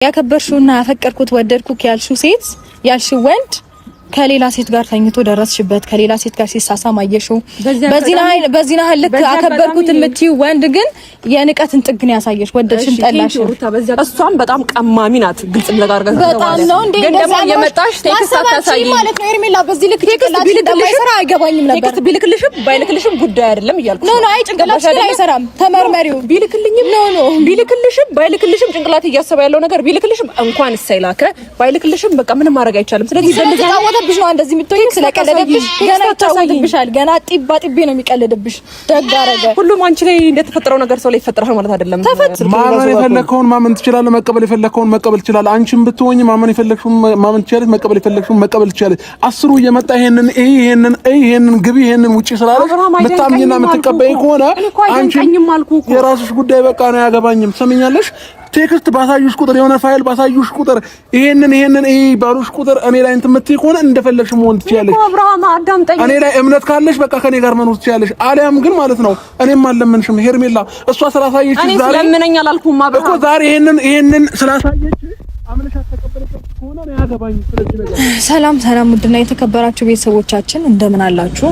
ያከበርሽውና ያፈቀርኩት ወደድኩክ ያልሽው ሴት ያልሽው ወንድ ከሌላ ሴት ጋር ተኝቶ ደረስሽበት ከሌላ ሴት ጋር ሲሳሳም አየሽው በዚህና ልክ አከበርኩት የምትይው ወንድ ግን የንቀትን ጥግን ያሳየሽ ወደድሽም ጠላሽ እሷም በጣም ቀማሚ ናት ግልጽ ለጋርገን በጣም ነው እንዴ ደግሞ የመጣሽ ቴክስት አታሳይ ማለት ነው ሄርሜላ በዚህ ልክ ቴክስት ቢልክልሽራ አይገባኝም ነበር ቴክስት ቢልክልሽም ጉዳይ አይደለም እያልኩ ነው አይ ጭንቅላትሽ ላይ አይሰራም ተመርመሪው ቢልክልኝም ቢልክልሽም ባይልክልሽም ጭንቅላት እያሰበ ያለው ነገር ቢልክልሽም እንኳን እሰይላከ ባይልክልሽም በቃ ምንም ማድረግ አይቻልም ስለዚህ ስለዚህ ነው እንደዚህ የምትሆኝ ስለቀለደብሽ ገና ታውቂብሻል ገና ጢባ ጢቤ ነው የሚቀልድብሽ ደግ አረገ ሁሉም አንቺ ላይ እንደተፈጠረው ነገር ሰው ላይ ይፈጠራል ማለት አይደለም ማመን የፈለከውን ማመን ትችላለህ መቀበል የፈለከውን መቀበል ትችላለህ አንቺም ብትሆኚ ማመን የፈለክሽውን ማመን ትችላለህ መቀበል የፈለክሽውን መቀበል ትችላለህ አስሩ እየመጣ ይሄንን ግቢ ይሄንን ውጪ ስላለሽ መታምኝና የምትቀበይ ከሆነ አንቺ የራስሽ ጉዳይ በቃ ነው ያገባኝም ሰምኛለሽ ቴክስት ባሳዩሽ ቁጥር የሆነ ፋይል ባሳዩሽ ቁጥር ይሄንን ባሉሽ ቁጥር እኔ ላይ እንትምትይ ከሆነ እንደፈለግሽ መሆን ትችያለሽ አብርሃም አዳምጠኝ እኔ ላይ እምነት ካለሽ በቃ ከኔ ጋር መኖር ትችያለሽ አሊያም ግን ማለት ነው እኔም አልለምንሽም ሄርሜላ እሷ ስላሳየች ዛሬ እኔ ስለምነኛ አላልኩም አብርሃም እኮ ዛሬ ይሄንን ስላሳየች አምነሽ ተቀበለሽ ከሆነ ነው ያገባኝ ስለዚህ ነገር ሰላም ውድና የተከበራችሁ ቤተሰቦቻችን እንደምን አላችሁ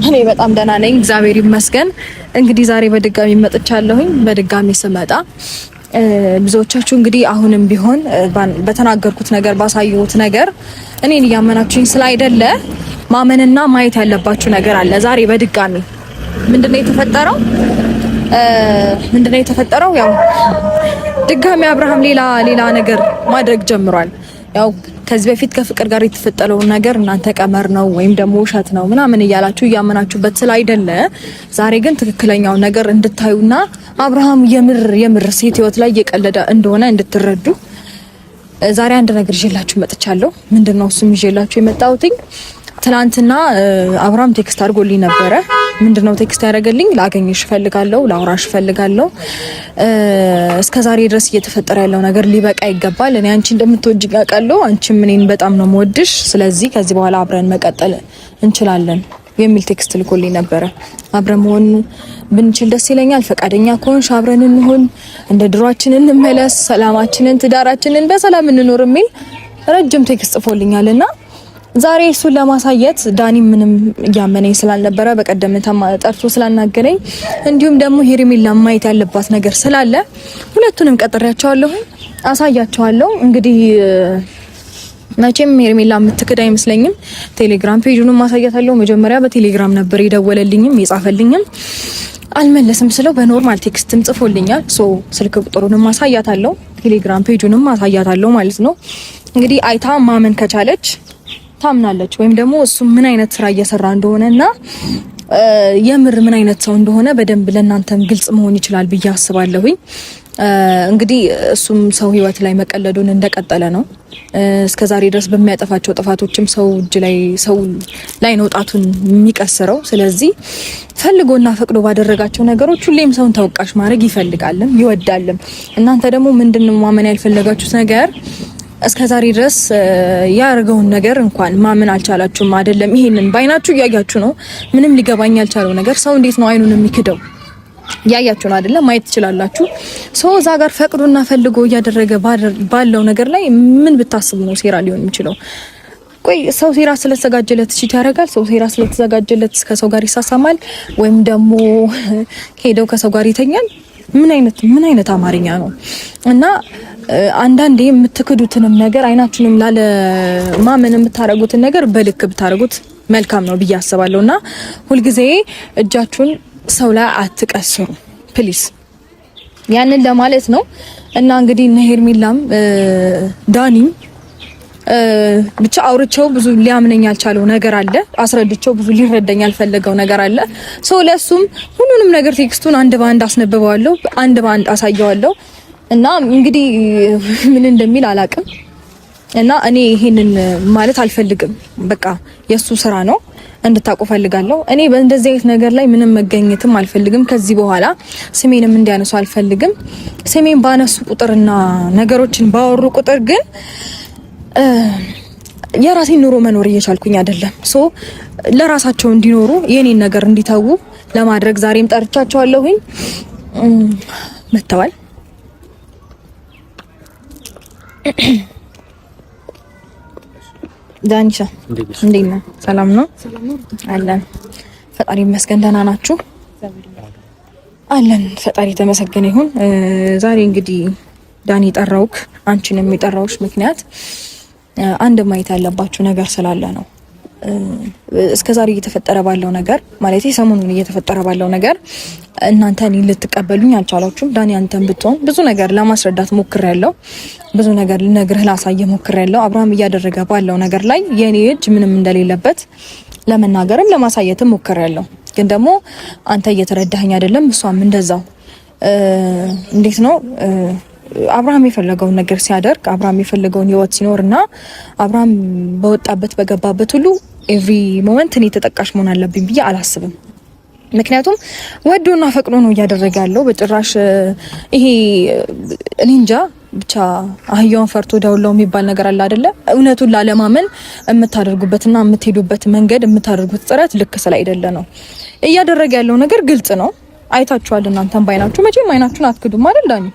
እኔ በጣም ደህና ነኝ እግዚአብሔር ይመስገን እንግዲህ ዛሬ በድጋሚ መጥቻለሁኝ በድጋሚ ስመጣ ብዙዎቻችሁ እንግዲህ አሁንም ቢሆን በተናገርኩት ነገር ባሳየሁት ነገር እኔን ያመናችሁኝ ስላይደለ ማመንና ማየት ያለባችሁ ነገር አለ ዛሬ በድጋሚ ምንድነው የተፈጠረው ያው ድጋሚ አብርሃም ሌላ ነገር ማድረግ ጀምሯል ያው ከዚህ በፊት ከፍቅር ጋር የተፈጠረው ነገር እናንተ ቀመር ነው ወይም ደግሞ ውሸት ነው ምናምን እያላችሁ ያመናችሁበት ስላይደለ ዛሬ ግን ትክክለኛው ነገር እንድታዩና አብርሃም የምር ሴት ህይወት ላይ እየቀለደ እንደሆነ እንድትረዱ ዛሬ አንድ ነገር ይዤላችሁ መጥቻለሁ ምንድነው እሱም ይዤላችሁ የመጣሁት ትናንትና አብርሃም ቴክስት አድርጎልኝ ነበረ ምንድነው ቴክስት ያደረገልኝ ላገኝሽ ፈልጋለሁ ላውራሽ ፈልጋለሁ እስከዛሬ ድረስ እየተፈጠረ ያለው ነገር ሊበቃ ይገባል እኔ አንቺ እንደምትወጂኝ አውቃለሁ አንቺም እኔን በጣም ነው የምወድሽ ስለዚህ ከዚህ በኋላ አብረን መቀጠል እንችላለን የሚል ቴክስት ልኮልኝ ነበረ አብረን መሆን ብንችል ደስ ይለኛል ፈቃደኛ ከሆንሽ አብረን እንሆን እንደ ድሯችን እንመለስ ሰላማችንን ትዳራችንን በሰላም እንኖር የሚል ረጅም ቴክስት ጽፎልኛልና ዛሬ እሱን ለማሳየት ዳኒ ምንም ያመነኝ ስላልነበረ በቀደም ጠርቶ ስላናገረኝ እንዲሁም ደግሞ ሄርሜላ ማየት ያለባት ነገር ስላለ ሁለቱንም ቀጥሬያቸዋለሁ አሳያቸዋለሁ እንግዲህ መቼም ሄርሜላ የምትክድ አይመስለኝም ቴሌግራም ፔጁንም ማሳያታለሁ መጀመሪያ በቴሌግራም ነበር የደወለልኝም የጻፈልኝም አልመለስም ስለው በኖርማል ቴክስትም ጽፎልኛል ስልክ ቁጥሩንም ማሳያታለሁ ቴሌግራም ፔጁንም ማሳያታለሁ ማለት ነው እንግዲህ አይታ ማመን ከቻለች ታምናለች ወይም ደግሞ እሱ ምን አይነት ስራ እየሰራ እንደሆነና የምር ምን አይነት ሰው እንደሆነ በደንብ ለእናንተም ግልጽ መሆን ይችላል ብዬ አስባለሁኝ እንግዲህ እሱም ሰው ህይወት ላይ መቀለዱን እንደቀጠለ ነው እስከዛሬ ድረስ በሚያጠፋቸው ጥፋቶችም ሰው እጅ ላይ ሰው ላይ ነው ጣቱን የሚቀስረው ስለዚህ ፈልጎና ፈቅዶ ባደረጋቸው ነገሮች ሁሌም ሰውን ተወቃሽ ማድረግ ይፈልጋልም ይወዳልም እናንተ ደግሞ ምንድነው ማመን ያልፈለጋችሁት ነገር እስከዛሬ ድረስ ያርገውን ነገር እንኳን ማመን አልቻላችሁም አይደለም ይሄንን ባይናችሁ ያያችሁ ነው ምንም ሊገባኝ ያልቻለው ነገር ሰው እንዴት ነው አይኑን የሚክደው ያያችሁ ነው አይደለም ማየት ትችላላችሁ ሰው እዛ ጋር ፈቅዶና ፈልጎ ያደረገ ባለው ነገር ላይ ምን ብታስቡ ነው ሴራ ሊሆን የሚችለው ቆይ ሰው ሴራ ስለተዘጋጀለት እሺ ያደርጋል ሰው ሴራ ስለተዘጋጀለት ከሰው ጋር ይሳሳማል ወይም ደግሞ ሄደው ከሰው ጋር ይተኛል ምን አይነት አማርኛ ነው እና አንዳንዴ የምትክዱትንም ነገር አይናችሁንም ላለ ማመን የምታረጉትን ነገር በልክ ብታረጉት መልካም ነው ብዬ አስባለሁና ሁሉ ጊዜ እጃችሁን ሰው ላይ አትቀስሩ ፕሊስ ያንን ለማለት ነው እና እንግዲህ ሄርሜላም ዳኒም ብቻ አውርቸው ብዙ ሊያምነኝ ያልቻለው ነገር አለ አስረድቸው ብዙ ሊረዳኝ ያልፈለገው ነገር አለ ለሱም ሁሉንም ነገር ቴክስቱን አንድ ባንድ አስነብበዋለሁ አንድ ባንድ አሳየዋለሁ እና እንግዲህ ምን እንደሚል አላቅም እና እኔ ይሄንን ማለት አልፈልግም በቃ የሱ ስራ ነው እንድታቁ ፈልጋለሁ እኔ በእንደዚህ አይነት ነገር ላይ ምንም መገኘትም አልፈልግም ከዚህ በኋላ ስሜንም እንዲያነሱ አልፈልግም ስሜን ባነሱ ቁጥርና ነገሮችን ባወሩ ቁጥር ግን የራሴን ኑሮ መኖር እየቻልኩኝ አይደለም ለራሳቸው እንዲኖሩ የኔን ነገር እንዲታው ለማድረግ ዛሬም ጠርቻቸዋለሁኝ መተዋል ዳንሻ እንዴት ነህ? ሰላም ነው አለን። ፈጣሪ ይመስገን። ደህና ናችሁ? አለን። ፈጣሪ ተመሰገነ ይሁን። ዛሬ እንግዲህ ዳኒ ጠራውክ፣ አንቺንም የጠራውሽ ምክንያት አንድ ማየት ያለባችሁ ነገር ስላለ ነው። እስከዛሬ እየተፈጠረ ባለው ነገር ማለት ሰሞኑን እየተፈጠረ ባለው ነገር እናንተ እኔን ልትቀበሉኝ አልቻላችሁም። ዳኒ አንተን ብትሆን ብዙ ነገር ለማስረዳት ሞክሬያለሁ፣ ብዙ ነገር ልነግርህ ላሳየህ ሞክሬያለሁ። አብርሃም እያደረገ ባለው ነገር ላይ የኔ እጅ ምንም እንደሌለበት ለመናገርም ለማሳየትም ሞክሬያለሁ። ግን ደግሞ አንተ እየተረዳኸኝ አይደለም፣ እሷም እንደዛው። እንዴት ነው አብርሃም የፈለገውን ነገር ሲያደርግ አብርሃም የፈለገውን ህይወት ሲኖርና አብርሃም በወጣበት በገባበት ሁሉ ኤቭሪ ሞመንት እኔ ተጠቃሽ መሆን አለብኝ ብዬ አላስብም። ምክንያቱም ወዶና ፈቅዶ ነው እያደረገ ያለው። በጭራሽ ይሄ እኔ እንጃ ብቻ አህያውን ፈርቶ ዳውላው የሚባል ነገር አለ አይደለ? እውነቱን ላለማመን የምታደርጉበትና የምትሄዱበት መንገድ የምታደርጉት ጥረት ልክ ስላይደለ ነው። እያደረገ ያለው ነገር ግልጽ ነው። አይታችኋል እናንተም ባይናችሁ። መቼም አይናችሁን አትክዱም አይደል ዳኒ?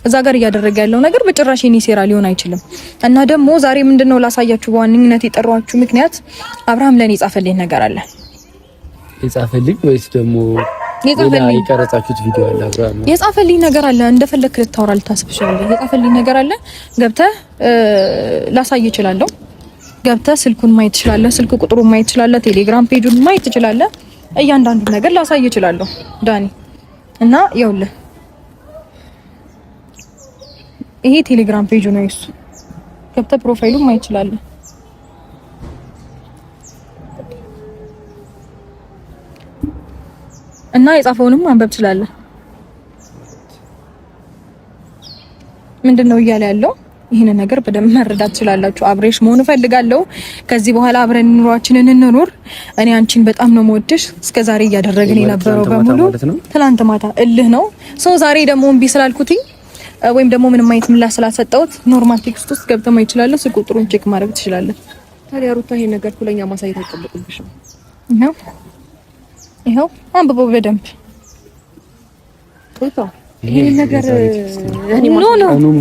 እዛ ጋር እያደረገ ያለው ነገር በጭራሽ የኔ ሴራ ሊሆን አይችልም። እና ደግሞ ዛሬ ምንድነው ላሳያችሁ በዋነኝነት የጠራኋችሁ ምክንያት አብርሃም ለኔ ጻፈልኝ ነገር አለ። የጻፈልኝ ወይስ ደግሞ የቀረጻችሁት ቪዲዮ አለ? አብርሃም የጻፈልኝ ነገር አለ። እንደፈለክ ልታወራ ልታስብ ይችላል። የጻፈልኝ ነገር አለ። ገብተህ ላሳይ እችላለሁ። ገብተህ ስልኩን ማየት ትችላለህ። ስልክ ቁጥሩን ማየት ትችላለህ። ቴሌግራም ፔጁን ማየት ትችላለህ። እያንዳንዱ ነገር ላሳይ እችላለሁ ዳኒ። እና ይኸውልህ ይሄ ቴሌግራም ፔጁ ነው። እሱ ገብተህ ፕሮፋይሉን ማየት ትችላለህ። እና የጻፈውንም ማንበብ ትችላለህ። ምንድነው እያለ ያለው? ይሄን ነገር በደንብ መረዳት ትችላላችሁ። አብሬሽ መሆን እፈልጋለሁ። ከዚህ በኋላ አብረን ኑሯችንን እንኖር። እኔ አንቺን በጣም ነው የምወድሽ። እስከዛሬ እያደረግን የነበረው በሙሉ ትላንት ማታ እልህ ነው። ሶ ዛሬ ደግሞ እምቢ ስላልኩትኝ ወይም ደግሞ ምንም አይነት ምላሽ ስላሰጠሁት ኖርማል ቴክስት ውስጥ ገብተህ ማየት ትችላለህ። ስልክ ቁጥሩን ቼክ ማድረግ ትችላለህ። ታዲያ ሩታ ይሄን ነገር ኩለኛ ማሳየት አይጠበቅብሽም። ይሄው አንብበው በደንብ ሩታ። ይሄን ነገር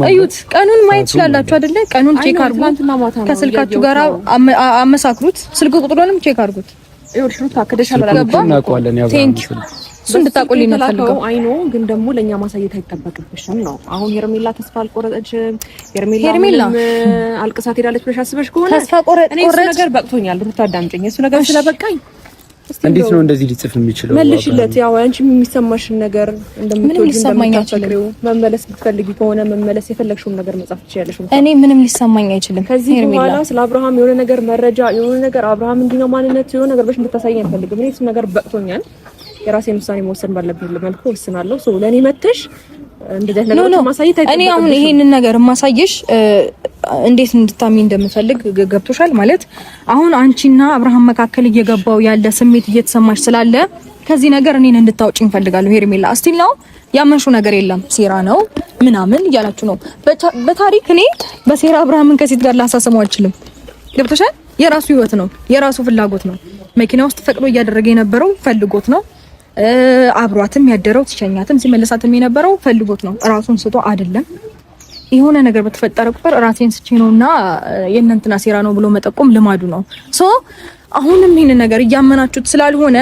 እዩት። ቀኑን ማየት ትችላላችሁ አይደለ? ቀኑን ቼክ አድርጉት። ከስልካችሁ ጋር አመሳክሩት። ስልክ ቁጥሩንም ቼክ አድርጉት። ይኸውልሽ ሩታ ከደሻላ እናውቀዋለን። ያው እሱ እንድታቆልኝ ነው ፈልገው አይኖ ግን ደግሞ ለኛ ማሳየት አይጠበቅብሽም ነው። አሁን ሄርሜላ ተስፋ አልቆረጠችም። ሄርሜላ አልቅሳት ሄዳለች ብለሽ አስበሽ ከሆነ ተስፋ ቆረጥ ነገር በቅቶኛል። ሩታ አዳምጪኝ። እሱ ነገር ስለበቃኝ እንዴት ነው እንደዚህ ሊጽፍ የሚችለው? መልሽለት። ያው አንቺ የሚሰማሽን ነገር እንደምትወጂ እንደምታፈቅሪው መመለስ ብትፈልጊ ከሆነ መመለስ የፈለግሽውን ነገር መጻፍ ትችያለሽ። እኔ ምንም ሊሰማኝ አይችልም። ከዚህ በኋላ ስለ አብርሃም የሆነ ነገር መረጃ የሆነ ነገር አብርሃም እንዲህ ነው ማንነት የሆነ ነገር ብለሽ እንድታሳየኝ አልፈልግም። እኔ እሱ ነገር በቅቶኛል። የራሴን ውሳኔ መወሰን ባለብኝ መልኩ ወስናለሁ። ሶ ለኔ መተሽ እንደዚህ ነገር ማሳየት አይደለም። እኔ አሁን ይሄንን ነገር ማሳየሽ እንዴት እንድታሚ እንደምፈልግ ገብቶሻል ማለት አሁን አንቺና አብርሃም መካከል እየገባው ያለ ስሜት እየተሰማሽ ስላለ ከዚህ ነገር እኔን እንድታውጪኝ ፈልጋለሁ። ሄርሜላ እስቲል ነው ያመንሽው ነገር የለም ሴራ ነው ምናምን እያላችሁ ነው። በታሪክ እኔ በሴራ አብርሃምን ከሴት ጋር ላሳሰመው አልችልም። ገብቶሻል? የራሱ ህይወት ነው፣ የራሱ ፍላጎት ነው። መኪና ውስጥ ፈቅዶ እያደረገ የነበረው ፈልጎት ነው። አብሯትም ያደረው ሲሸኛትም ሲመለሳትም የነበረው ፈልጎት ነው። ራሱን ስቶ አይደለም። የሆነ ነገር በተፈጠረ ቁጥር ራሴን ስቼ ነውና የእናንተና ሴራ ነው ብሎ መጠቆም ልማዱ ነው። ሶ አሁንም ይሄን ነገር እያመናችሁት ስላልሆነ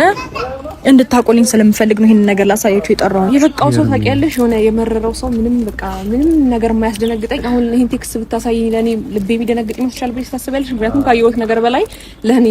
እንድታቆልኝ ስለምፈልግ ነው ይሄን ነገር ላሳያችሁ የጠራው። የበቃው ሰው ታውቂያለሽ፣ የሆነ የመረረው ሰው ምንም በቃ ምንም ነገር የማያስደነግጠኝ አሁን ይሄን ቴክስት ብታሳይኝ ለኔ ልቤ ቢደነግጥ ይመስልሻል ብለሽ ታስቢያለሽ? ምክንያቱም ካየሁት ነገር በላይ ለኔ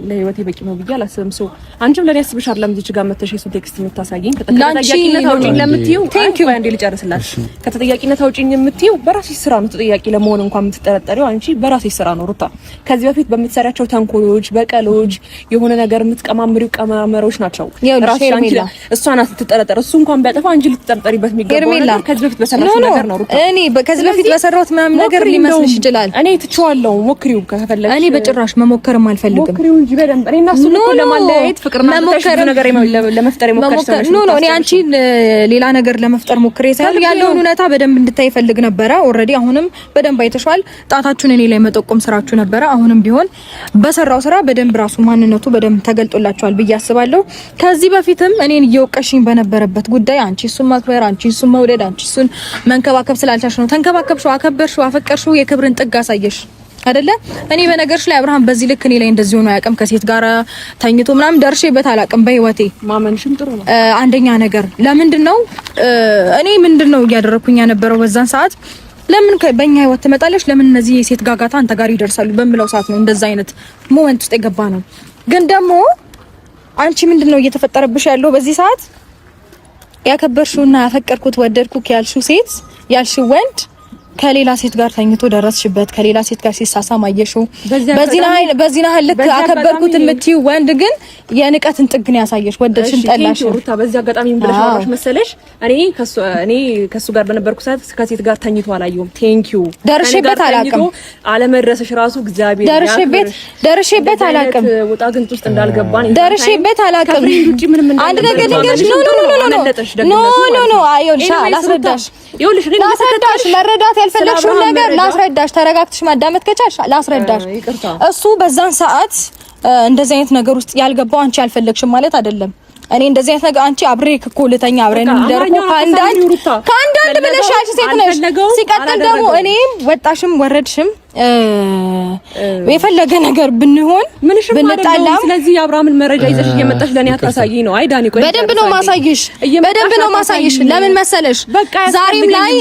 ለህይወቴ በቂ ነው ብዬ አላስብም። ሰው አንቺም ለኔ ያስብሽ አይደለም እዚህ ጋር መተሽ የሱ ቴክስት የምታሳይኝ ከተጠያቂነት አውጪኝ ለምትይው ቴንኪው አንዴ ልጨርስላሽ። ከተጠያቂነት አውጪኝ የምትይው በራስሽ ስራ ነው። ተጠያቂ ለመሆን እንኳን የምትጠረጠሪው አንቺ በራስሽ ስራ ነው ሩታ። ከዚህ በፊት በምትሰሪያቸው ተንኮሎች በቀሎች የሆነ ነገር የምትቀማምሪው ቀማመሮች ናቸው። ራስሽ አንቺ እሷ ናት ልትጠረጠር። እሱ እንኳን ቢያጠፋ አንቺ ልትጠረጠሪበት የሚገባው ነገር ከዚህ በፊት በሰራሽው ነገር ነው ሩታ። እኔ ከዚህ በፊት በሰራሁት ምናምን ነገር ሊመስልሽ ይችላል። እኔ ትቼዋለሁ። ሞክሪው ከፈለግሽ። እኔ በጭራሽ መሞከርም አልፈልግም። ሞክሪው እንጂ በደንብ እኔ እና እሱ እኮ ለማለያየት ፍቅር ማለት ነገር ለመፍጠር የሞከርሽ ነው። እኔ አንቺ ሌላ ነገር ለመፍጠር ሞክሬ ሳይሆን ያለውን እውነታ በደንብ እንድታይ ፈልግ ነበረ። ኦልሬዲ አሁንም በደንብ አይተሻል። ጣታችሁን እኔ ላይ መጠቆም ስራችሁ ነበረ። አሁንም ቢሆን በሰራው ስራ በደንብ ራሱ ማንነቱ በደንብ ተገልጦላችኋል ብዬ አስባለሁ። ከዚህ በፊትም እኔን እየወቀሽኝ በነበረበት ጉዳይ አንቺ እሱን ማክበር፣ አንቺ እሱን መውደድ፣ አንቺ እሱን መንከባከብ ስላልቻልሽ ነው። ተንከባከብሽው፣ አከበርሽው፣ አፈቀርሽው፣ የክብርን ጥግ አሳየሽ አይደለ? እኔ በነገርሽ ላይ አብርሃም በዚህ ልክ እኔ ላይ እንደዚህ ሆኖ አያውቅም። ከሴት ጋር ተኝቶ ምናምን ደርሼበት አላውቅም በህይወቴ። ማመንሽም ጥሩ ነው። አንደኛ ነገር ለምንድነው እኔ ምንድነው እያደረኩኝ የነበረው በዛን ሰዓት ለምን በእኛ ህይወት ትመጣለሽ? ለምን እነዚህ የሴት ጋጋታ አንተ ጋር ይደርሳሉ በሚለው ሰዓት ነው እንደዛ አይነት ሞመንት ውስጥ የገባ ነው። ግን ደግሞ አንቺ ምንድነው እየተፈጠረብሽ ያለው በዚህ ሰዓት? ያከበርሽውና ያፈቀርኩት ወደድኩክ ያልሽው ሴት ያልሽው ወንድ ከሌላ ሴት ጋር ተኝቶ ደረስሽበት፣ ከሌላ ሴት ጋር ሲሳሳም አየሽው። በዚህ ናህል ልክ አከበርኩት የምትይው ወንድ ግን የንቀትን ጥግ ነው ያሳየሽ። ወደድሽም ጠላሽ ሩታ በዚህ አጋጣሚ ምን ብለሽ አወራሽ መሰለሽ? እኔ ከሱ ጋር በነበርኩ ሰዓት ከሴት ጋር ተኝቶ አላየሁም። ቴንኪው ደርሼበት አላውቅም። አለመድረስሽ ራሱ እግዚአብሔር ደርሼበት አላውቅም። ወጣ ግንጥ ውስጥ እንዳልገባን ደርሼበት አላውቅም። አንድ ነገር ልንገርሽ። ኖ አይሆንሽ። ላስረዳሽ መረዳት ያልፈለግሽውን ነገር ላስረዳሽ። ተረጋግተሽ ማዳመጥ ከቻልሽ ላስረዳሽ። እሱ በዛን ሰዓት እንደዚህ አይነት ነገር ውስጥ ያልገባው አንቺ ያልፈለግሽም ማለት አይደለም። እኔ እንደዚህ አይነት ነገር አንቺ አብሬ ከኮልተኛ አብረን እንደርኩ ከአንዳንድ ብለሽ ያልሽ ሴት ነሽ። ሲቀጥል ደግሞ እኔም ወጣሽም ወረድሽም የፈለገ ነገር ብንሆን ብንጣላም፣ ስለዚህ የአብርሃምን መረጃ ይዘሽ እየመጣሽ ለኔ አታሳይኝ ነው። አይ ዳኒ ቆይ በደንብ ነው ማሳይሽ። ለምን መሰለሽ? ዛሬም ላይ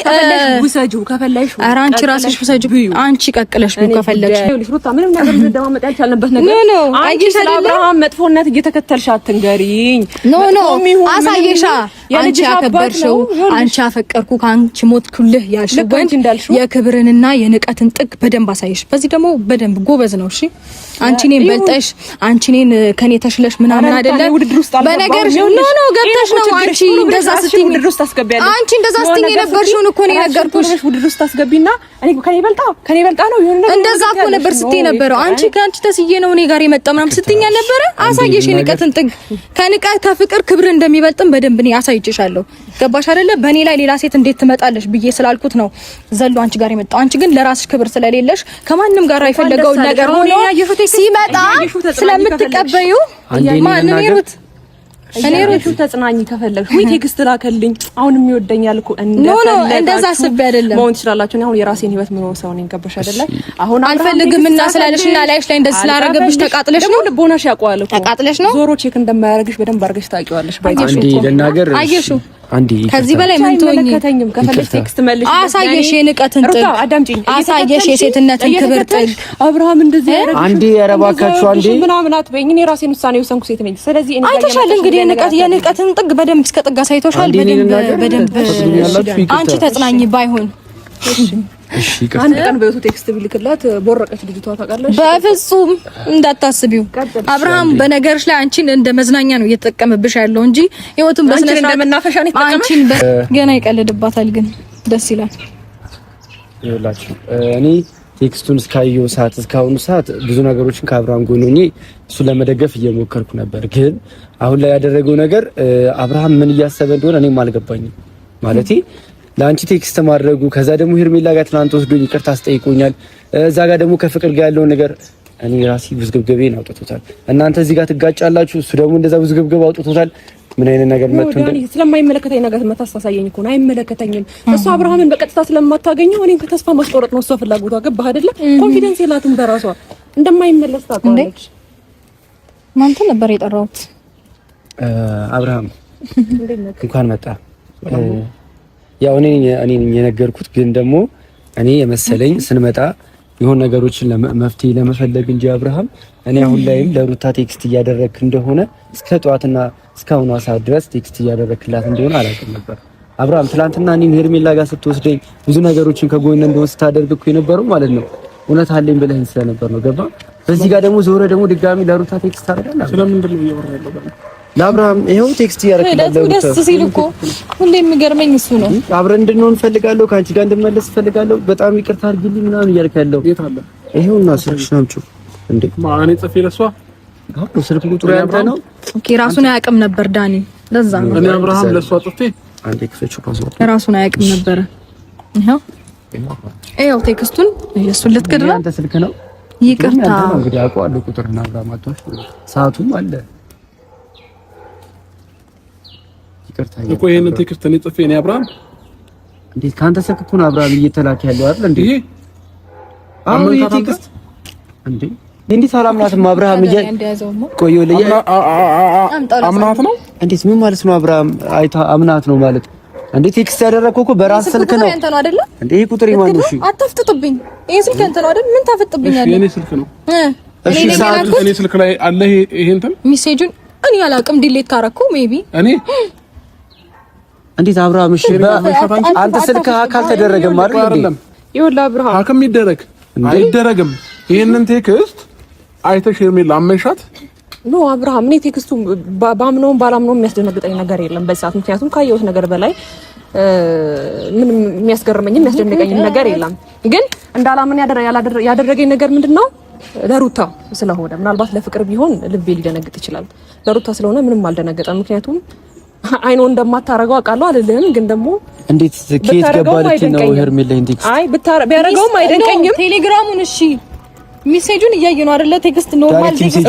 ውሰጂው ከፈለግሽ፣ ኧረ አንቺ ራስሽ ውሰጂው። አንቺ ቀቅለሽ ቢው ከፈለግሽ ሩታ ምንም ነገር እንደማመጣ ያልቻልንበት ነገር ኖ አንቺ ስለ አብርሃም መጥፎነት እየተከተልሽ አትንገሪኝ። ኖ አሳየሻ። አንቺ ያከበርሽው፣ አንቺ ያፈቀርኩ፣ ከአንቺ ሞትኩልህ ያልሽው ወንድ የክብርንና የንቀትን ጥግ በደንብ አሳይሽ። በዚህ ደግሞ በደንብ ጎበዝ ነው። እሺ አንቺ እኔን በልጠሽ፣ አንቺ እኔን ከኔ ተሽለሽ ምናምን አይደለም በነገር ኖ ገብተሽ ነው አንቺ እንደዛ ስትይ ውድድር ውስጥ ታስገቢያለሽ። አንቺ እንደዛ ስትይ የነበርሽውን እኮ ነው የነገርኩሽ። ውድድር ውስጥ ታስገቢና እኔ ከኔ በልጣ ነው ይሁን እንደዛ እኮ ነበር ስትይ ነበረው። አንቺ ከአንቺ ተስዬ ነው እኔ ጋር የመጣው ምናምን ስትይኝ አልነበረ? አሳየሽ የንቀትን ጥግ። ከንቀት ከፍቅር ክብር እንደሚበልጥም በደንብ እኔ አሳይቼሻለሁ። ገባሽ አይደለ? በእኔ ላይ ሌላ ሴት እንዴት ትመጣለሽ ብዬ ስላልኩት ነው ዘሎ አንቺ ጋር የመጣው። አንቺ ግን ለራስሽ ክብር ስለሌለሽ ከማንም ጋር የፈለገውን ነገር ሆኖ ሲመጣ ስለምትቀበዩ ማንንም ይሩት እኔ ሩት ተጽናኝ ከፈለግሽ ወይ ቴክስት ላከልኝ። አሁንም ይወደኛል እኮ እንደዛ አስቤ አይደለም መሆን ትችላላችሁ። አሁን የራሴን ህይወት ምን ነው ሰውን እንከበሽ አይደለ? አሁን አልፈልግምና ስላለሽና ላይሽ ላይ እንደዚህ ስላረገብሽ ተቃጥለሽ ነው። ልቦናሽ ያውቀዋል እኮ ተቃጥለሽ ነው። ዞሮ ቼክ እንደማያረግሽ በደንብ አድርገሽ ታውቂዋለሽ። አንዴ ለናገር አየሽው። ከዚህ በላይ ምን ትሆኚ? ከፈለግሽ ቴክስት መልሽ። አሳየሽ የንቀትን ጥግ፣ አሳየሽ የሴትነትን ክብር ጥግ። አብርሃም እንደዚህ ያረግሽ አንዴ ያረባካችሁ አንዴ ምናምን አትበይኝ። እኔ ራሴን ውሳኔ ወሰንኩ ሴት ነኝ። ስለዚህ እኔ አይተሻል እንግዲህ የንቀትን ጥግ በደንብ እስከ ጥግ አሳይቶሻል። በደንብ አንቺ ተጽናኝ ባይሆን እሺ አንድ ቀን በዩቱ ቴክስት ቢልክላት ቦረቀች ልጅቷ ታውቃለሽ። በፍጹም እንዳታስቢው አብርሃም በነገርሽ ላይ አንቺን እንደ መዝናኛ ነው እየተጠቀመብሽ ያለው እንጂ ህይወቱን በስነ ስርዓት እንደመናፈሻ ነው አንቺን ገና ይቀልድባታል። ግን ደስ ይላል። ይኸውላችሁ እኔ ቴክስቱን እስካየው ሰዓት እስካሁኑ ሰዓት ብዙ ነገሮችን ከአብርሃም ጎን ሆኜ እሱ ለመደገፍ እየሞከርኩ ነበር። ግን አሁን ላይ ያደረገው ነገር አብርሃም ምን እያሰበ እንደሆነ እኔም አልገባኝም። ማለቴ ለአንቺ ቴክስት ማድረጉ ከዛ ደግሞ ሄርሜላ ጋር ትናንት ወስዶኝ ይቅርታ አስጠይቆኛል። እዛ ጋር ደግሞ ከፍቅር ጋር ያለውን ነገር እኔ ራሴ ውዝግብግቤን አውጥቶታል። እናንተ እዚህ ጋር ትጋጫላችሁ፣ እሱ ደግሞ እንደዛ ውዝግብግብ አውጥቶታል። ምን አይነት ነገር መጥቶ ስለማይመለከተኝ ነገር መታሳሳየኝ እኮ ነው። አይመለከተኝም። እሱ አብርሃምን በቀጥታ ስለማታገኘው እኔም ከተስፋ ማስቆረጥ ነው እሷ ፍላጎቷ። ገባህ አይደለ? ኮንፊደንስ የላትም በራሷ እንደማይመለስ ታውቃለች። ማንተ ነበር የጠራሁት? አብርሃም እንኳን መጣ። ያው እኔ የነገርኩት ግን ደግሞ እኔ የመሰለኝ ስንመጣ የሆነ ነገሮችን መፍትሄ ለመፈለግ እንጂ አብርሃም እኔ አሁን ላይም ለሩታ ቴክስት እያደረክ እንደሆነ እስከ ጠዋትና እስካሁን ሰዓት ድረስ ቴክስት እያደረክላት እንደሆነ አላውቅም ነበር። አብርሃም ትናንትና እኔን ሄርሜላ ጋር ስትወስደኝ ብዙ ነገሮችን ከጎን እንደሆነ ስታደርግ እኮ የነበረው ማለት ነው እውነት አለኝ ብለህ ስለነበር ነው። ገባ? በዚህ ጋር ደግሞ ዞረ ደግሞ ድጋሚ ለሩታ ቴክስት አደረጋለህ። ስለምንድን ነው እያወራለሁ ለአብርሃም ይሄው ቴክስት እያደረክለት ነው። ደስ ሲል እኮ ሁሌ የሚገርመኝ እሱ ነው። አብረን እንድንሆን ፈልጋለሁ፣ ከአንቺ ጋር እንድመለስ ፈልጋለሁ፣ በጣም ይቅርታ አድርጊልኝ ምናምን እያልክ ያለው የት አለ? ይሄውና ስልክሽ ነው አምጪው እንዴ ማን ጽፌ ለሷ አሁን ስልክ ቁጥሩ ያንተ ነው። ኦኬ ራሱን አያውቅም ነበር ዳኒ። ለዛ ነው እኔ አብርሃም ለሷ ጽፌ አንዴ ክፈችው ፓስወርድ ራሱን አያውቅም ነበር። ይሄው ቴክስቱን እሱን ልትከድራ አንተ ስልክ ነው ይቅርታ እንግዲህ አውቀዋለሁ ቁጥርና አብራማቶች ሰዓቱም አለ። ይቅርታ እኮ ይሄንን ቴክስት እኔ ጽፌ ነው አብርሃም እንዴት ካንተ ሰክኩን አብርሃም እየተላከ ያለው አይደል እንዴ? አሁን የቴክስት እንዴ ሰላምናትም አብርሃም ቆየው ለያ አምናት ነው እንዴት ምን ማለት ነው? አብርሃም አይታ አምናት ነው ማለት እንዴ? ቴክስት ያደረከው እኮ በራስ ስልክ ነው እንዴ? ይሄ ቁጥር ይማን ነው? እሺ አታፍጥጡብኝ። ይሄ ስልክ አንተ ነው አይደል? ምን ታፈጥብኛለህ? የኔ ስልክ ነው። እሺ እኔ ስልክ ላይ አለ ይሄ እንትን ሜሴጁን እኔ አላውቅም። ዲሌት ካረኩ ሜቢ እኔ እንዴት አብርሃም እሺ አንተ ስልክ አካል ተደረገ ማለት አይደለም? ይኸውልህ አብርሃም ሀከም ይደረግ አይደረግም። ይሄንን ቴክስት አይተሽ ሄርሜላ አመንሻት? ኖ አብርሃም እኔ ቴክስቱ ባምነውም ባላምነውም የሚያስደነግጠኝ ነገር የለም በሰዓት። ምክንያቱም ካየሁት ነገር በላይ ምንም የሚያስገርመኝም የሚያስደንቀኝም ነገር የለም። ግን እንዳላምን ያደረገኝ ነገር ምንድነው? ለሩታ ስለሆነ ምናልባት ለፍቅር ቢሆን ልቤ ሊደነግጥ ይችላል። ለሩታ ስለሆነ ምንም አልደነገጠም። ምክንያቱም አይኖ እንደማታረገው አውቃለሁ አልልህም። ግን ደግሞ እንዴት ከየት ገባልት ነው ሄርሜላ ኢንዴክስ? አይ ቢያረገውም አይደንቀኝም። ቴሌግራሙን እሺ ሜሴጁን እያየ ነው አይደለ? ቴክስት ኖርማል ቴክስት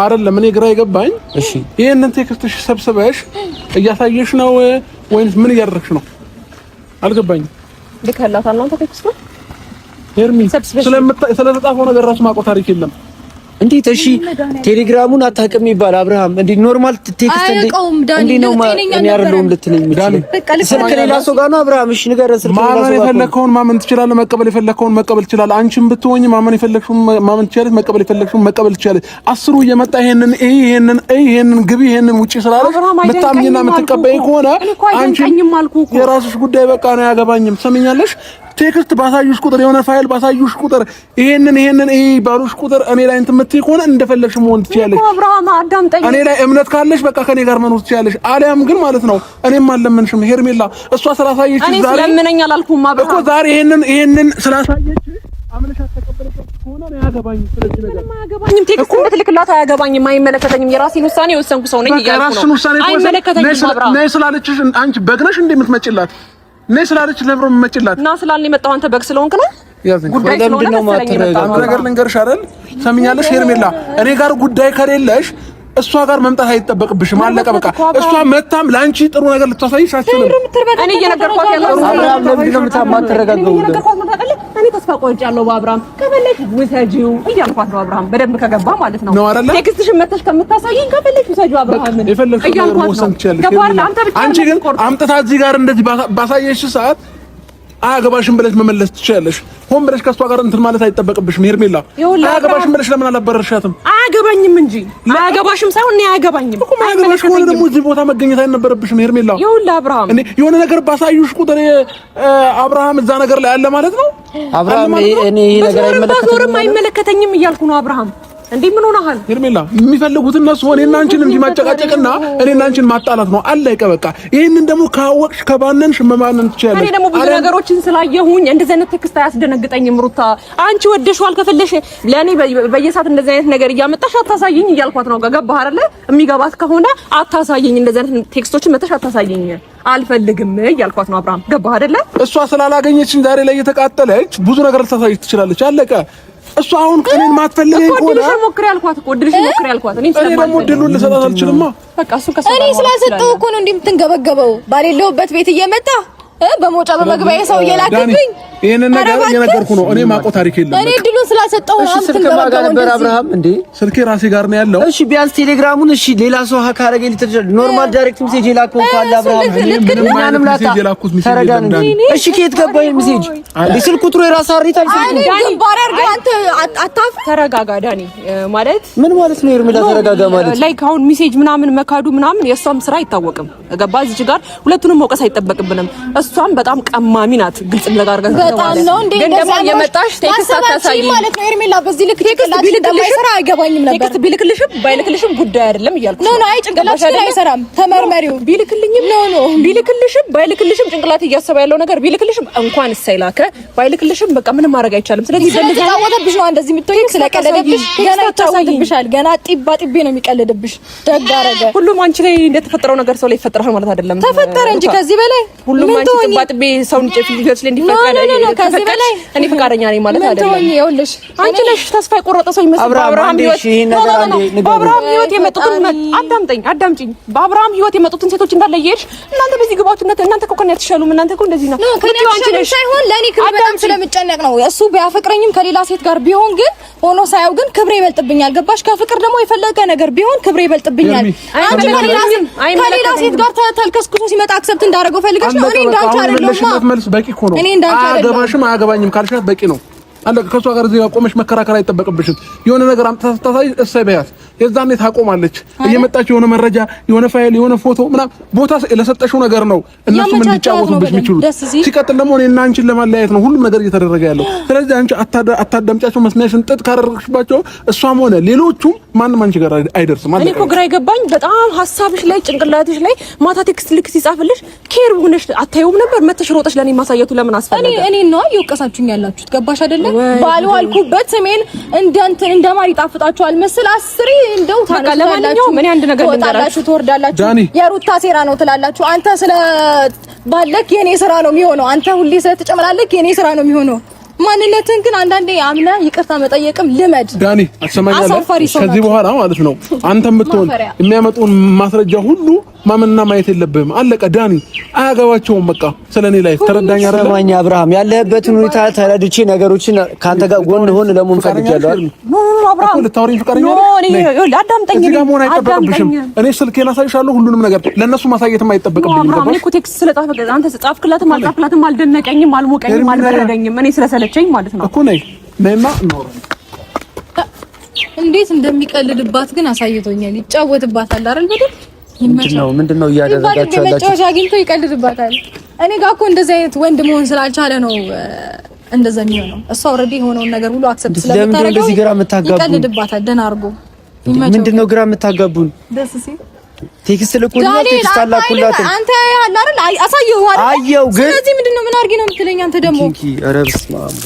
አይደለም። እኔ ግራ የገባኝ እሺ ይሄንን ቴክስትሽ ሰብስበሽ እያሳየሽ ነው ወይስ ምን እያደረግሽ ነው? አልገባኝም። ልከላታል ነው ቴክስቱ ሄርሚ ስለተጻፈው ነገር ራሱ ማቆ ታሪክ የለም። እንዴት እሺ ቴሌግራሙን አታውቅም ይባል አብርሃም? እንዴ ኖርማል ቴክስት እንዴ ነው እኔ አይደለሁም ልትለኝ ይችላል። ስልክ ሌላ ሰው ጋር ነው አብርሃም። እሺ ንገረን። ስልክ ሌላ ሰው ጋር የፈለከውን ማመን ትችላለህ፣ መቀበል የፈለከውን መቀበል ትችላለህ። አንቺም ብትሆኚ ማመን የፈለክሽውን ማመን ትችላለህ፣ መቀበል የፈለክሽውን መቀበል ትችላለህ። አስሩ እየመጣ ይሄንን ግቢ ይሄንን ውጪ ስላለሽ መታምኝና የምትቀበይ ከሆነ አንቺ የራስሽ ጉዳይ በቃ ነው ያገባኝም። ሰምኛለሽ? ቴክስት ባሳዩሽ ቁጥር የሆነ ፋይል ባሳዩሽ ቁጥር ይሄንን ባሉሽ ቁጥር እኔ ላይ እንትን የምትይ ከሆነ እንደፈለግሽ መሆን ትችያለሽ። አብርሃም አዳምጠኝ። እኔ ላይ እምነት ካለሽ በቃ ከኔ ጋር መኖር ትችያለሽ። አሊያም ግን ማለት ነው እኔም አልለምንሽም ሄርሜላ። እሷ ስላሳየች ዛሬ እኔ ስለምነኝ አላልኩም አብርሃም እኮ ዛሬ ይሄንን ስላሳየች አምነሻት ተቀበለሽ ከሆነ ነው ያገባኝ። ስለዚህ ነገር አያገባኝም። ቴክስት እንድትልክላት አያገባኝም፣ አይመለከተኝም። የራሴን ውሳኔ የወሰንኩ ሰው ነኝ እያልኩ ነው። አይመለከተኝም አብርሃም። ነይ ስላለችሽ አንቺ በግነሽ እንደምትመጪላት ነይ ስላለች ለብሮ መመጭላት እና ስላልን የመጣው አንተ በግ ስለሆንክ ነው። ጉዳይ ስለሆነ አንተ ነገር ልንገርሽ አይደል? ሰምኛለሽ ሄርሜላ፣ እኔ ጋር ጉዳይ ከሌለሽ እሷ ጋር መምጣት አይጠበቅብሽም። አለቀ በቃ። እሷ መታም ላንቺ ጥሩ ነገር ልታሳይሽ አትችልም። እኔ እየነገርኳት ያለው አብርሃም ለምንድን ነው የምታማትረጋገው? እኔ ተስፋ ቆርጫለሁ በአብርሃም። ከፈለክ ውሰጂው እያልኳት ነው አብርሃም። በደንብ ከገባ ማለት ነው። ቴክስትሽን መተሽ ከምታሳይኝ ከፈለክ ውሰጂው አብርሃም። እያልኳት ነው። አንቺ ግን አምጥታ እዚህ ጋር እንደዚህ ባሳየሽ ሰዓት አያገባሽም ብለሽ መመለስ ትችያለሽ። ሆን ብለሽ ከሷ ጋር እንትን ማለት አይጠበቅብሽም ሄርሜላ። አያገባሽም ብለሽ ለምን አላበረርሻትም? አያገባኝም እንጂ አያገባሽም ሳይሆን እኔ አያገባኝም እኮ አያገባሽ ከሆነ ደግሞ እዚህ ቦታ መገኘት አይነበረብሽም ሄርሜላ። ይኸውልህ አብርሃም፣ እኔ የሆነ ነገር ባሳዩሽ ቁጥር አብርሃም እዛ ነገር ላይ አለ ማለት ነው። አብርሃም እኔ ይሄ ነገር አይመለከተኝም እያልኩ ነው አብርሃም። እንዴ ምን ሆነሃል ሄርሜላ? የሚፈልጉት እነሱ እኔና አንቺን እንዲህ ማጨቃጨቅና እኔና አንቺን ማጣላት ነው። አለቀ በቃ። ይሄንን ደግሞ ካወቅሽ ከባነንሽ መማነን ትችያለሽ። እኔ ደግሞ ብዙ ነገሮችን ስላየሁኝ እንደዚህ አይነት ቴክስት አያስደነግጠኝም ሩታ። አንቺ ወደሽዋል ከፈለሽ ለኔ በየሰዓት እንደዚህ አይነት ነገር እያመጣሽ አታሳይኝ እያልኳት ነው። ገባህ አይደለ? የሚገባት ከሆነ አታሳይኝ፣ እንደዚህ አይነት ቴክስቶችን መተሽ አታሳይኝ አልፈልግም እያልኳት ነው አብርሃም። ገባህ አይደለ? እሷ ስላላገኘችኝ ዛሬ ላይ እየተቃጠለች ብዙ ነገር ልታሳይሽ ትችላለች። አለቀ። እሷ አሁን እኔን ማትፈልገኝ ከሆነ ድልሽን ሞክሪ ያልኳት እኮ ድልሽን ሞክሪ ያልኳት። እኔ ደግሞ ድሉን ልሰጣት አልችልማ። በቃ እሱ ከሰራ እኔ ስላሰጠው እኮ ነው እንዲህ የምትንገበገበው። ባሌለሁበት ቤት እየመጣ በሞጫ በመግቢያ ሰው እየላክብኝ ይሄንን ነገር እየነገርኩ ነው። እኔ ማቆ ታሪክ የለም። እኔ ድሉን ስላሰጠው ነው። ስልክ ማጋ ነበር አብርሃም እንዴ? ስልኬ ራሴ ጋር ነው ያለው። እሺ ቢያንስ ቴሌግራሙን እሺ ሌላ ሰው ሀክ አረገ ሊተደል ኖርማል ዳይሬክት ሜሴጅ የላከው ካለ አብርሃም ምንም ተረዳን እንዴ? እሺ ከየት ገባ ይሄ ሜሴጅ? ስልክ ቁጥሩ የራስ አሪታል ዳኒ ግንባር አድርገህ አንተ አታፍ ተረጋጋ ዳኒ። ማለት ምን ማለት ነው ይርምዳ? ተረጋጋ ማለት ላይክ አሁን ሜሴጅ ምናምን መካዱ ምናምን የእሷም ስራ አይታወቅም። ገባ እዚህ ጋር ሁለቱንም መውቀስ አይጠበቅብንም። እሷም በጣም ቀማሚ ናት። ግልጽ ነገር አድርገን በጣም ነው እንዴ ደግሞ የመጣሽ ቴክስት አታሳይኝ ማለት ነው ሄርሜላ። በዚህ ልክ ቴክስት ቢልክልሽም አይገባኝም ነበር። ቴክስት ቢልክልሽም ባይልክልሽም ጉዳይ አይደለም እያልኩ ነው። አይ ጭንቅላትሽ አይሰራም። ተመርመሪው። ቢልክልኝም ቢልክልሽም ባይልክልሽም ጭንቅላት እያሰበ ያለው ነገር ቢልክልሽም እንኳን እሰይላከ ባይልክልሽም በቃ ምንም ማድረግ አይቻልም። ስለዚህ ተጫወተብሽ ነው እንደዚህ የምትሆኚ። ስለቀለደብሽ ገና ይጫወትብሻል። ገና ጢባ ጢቤ ነው የሚቀልድብሽ። ደግ አደረገ። ሁሉም አንቺ ላይ እንደተፈጠረው ነገር ሰው ላይ ይፈጠራል ማለት አይደለም። ተፈጠረ እንጂ ከዚህ በላይ ሁሉም አንቺ ጢባ ጢቤ ሰው እንጨት ሊገርስ እንዲፈቀደ ከዚህ በላይ እኔ ፈቃደኛ ነኝ ማለት አይደለም። ታውቂያለሽ። አንቺ ነሽ ተስፋ የቆረጠ ሰው ይመስል በአብርሃም ህይወት የመጡትን አዳምጪኝ። በአብርሃም ህይወት የመጡትን ሴቶች እንዳለ እየሄድሽ እናንተ በዚህ ግባቱነት እናንተ እኮ ከእኔ አትሻሉም። እናንተ እኮ እንደዚህ ነው። አንቺ ነሽ ሳይሆን ለኔ ክብር በጣም ስለምጨነቅ ነው። እሱ ቢያፈቅረኝም ከሌላ ሴት ጋር ቢሆን ግን ሆኖ ሳያው ግን ክብሬ ይበልጥብኛል። ገባሽ? ከፍቅር ደግሞ የፈለገ ነገር ቢሆን ክብሬ ይበልጥብኛል። አንቺ ከሌላ ሴት ጋር ተልከስክሶ ሲመጣ አክሰፕት እንዳደረገው ፈልገሽ ነው። እኔ እንዳንቺ አይደለም። መልስ በቂ እኮ ነው። አያገባሽም አያገባኝም ካልሻት በቂ ነው። አለቀ። ከሷ ጋር እዚህ ቆመሽ መከራከር አይጠበቅብሽም። የሆነ ነገር አምጥታታይ እሰይ በያት። የዛኔ ታቆማለች። እየመጣች የሆነ መረጃ፣ የሆነ ፋይል፣ የሆነ ፎቶ ምናምን ቦታ ለሰጠሽው ነገር ነው እነሱም እንዲጫወቱብሽ የሚችሉት። ሲቀጥል ደግሞ እኔና አንቺን ለማለያየት ነው ሁሉም ነገር እየተደረገ ያለው። ስለዚህ አንቺ አታዳምጫቸው። መስሚያሽን ጥጥ ካደረግሽባቸው እሷም ሆነ ሌሎቹም ማንም አንቺ ጋር አይደርስም። እኔ እኮ ግራ ይገባኝ በጣም ሀሳብሽ ላይ ጭንቅላትሽ ላይ ማታ ቴክስት ልክ ሲጻፍልሽ ኬር ሆነሽ አታዩም ነበር? መተሽ ሮጠሽ ለኔ ማሳየቱ ለምን አስፈለገ? እኔ ነው እየወቀሳችሁኝ ያላችሁት። ገባሽ አይደለ? ባልዋልኩበት ስሜን እንደማር ይጣፍጣችኋል መስል አስሪ እንደው ታላላችሁ። ምን አንድ ነገር ልንገራችሁ፣ ትወርዳላችሁ። የሩታ ሴራ ነው ትላላችሁ። አንተ ስለ ባለክ የኔ ስራ ነው የሚሆነው። አንተ ሁሌ ስለተጨመላለክ የኔ ስራ ነው የሚሆነው። ማንነትን ግን አንዳንዴ አምነ ይቅርታ መጠየቅም ልመድ። ዳኒ አትሰማኛለህ? ከዚህ በኋላ ማለት ነው አንተም ብትሆን የሚያመጡን ማስረጃ ሁሉ ማመንና ማየት የለብህም። አለቀ ዳኒ። አያገባቸውም በቃ ስለኔ ላይ ተረዳኝ። አረማኛ አብርሃም ያለህበትን ሁኔታ ተረድቼ ነገሮችን ካንተ ጋር ጎን ሆን ለምን ፈልጋለሁ አይደል? አብርሃም ልታወሪኝ ፈቃደኛ ነህ? አዳምጠኝ። እዚህ ጋር መሆን አይጠበቅብሽም። እኔ ስልኬን አሳይሻለሁ ሁሉንም ነገር ለነሱ ማሳየትም አይጠበቅብኝም። አብርሃም እኮ ቴክስት ስለጻፍክ አንተ ጻፍክላትም አልጻፍክላትም አልደነቀኝም፣ አልሞቀኝም፣ አልበረደኝም። እኔ ስለሰለቸኝ ማለት ነው እኮ ነይማ ነው እንዴት እንደሚቀልድባት ግን አሳይቶኛል። ይጫወትባታል አይደል? በደል ምንድነው እያደረጋችሁ ያላችሁ? መጫወቻ አግኝቶ ይቀልድባታል። እኔ ጋር እኮ እንደዚህ አይነት ወንድ መሆን ስላልቻለ ነው እንደዛ የሚሆነው። እሷ ኦልሬዲ የሆነውን ነገር ሁሉ አክሰፕት ስለምታደርገው ይቀልድባታል። ደህና አድርጎ ምንድነው ግራ የምታጋቡን? ደስ ሲል ቴክስት ልኩልኝ ቴክስት አላኩላት። አንተ ያለ አይደል? አሳየው አይደል? አየው ግን ስለዚህ ምንድነው ምን አድርጊ ነው የምትለኝ አንተ ደግሞ? ኧረ በስመ አብ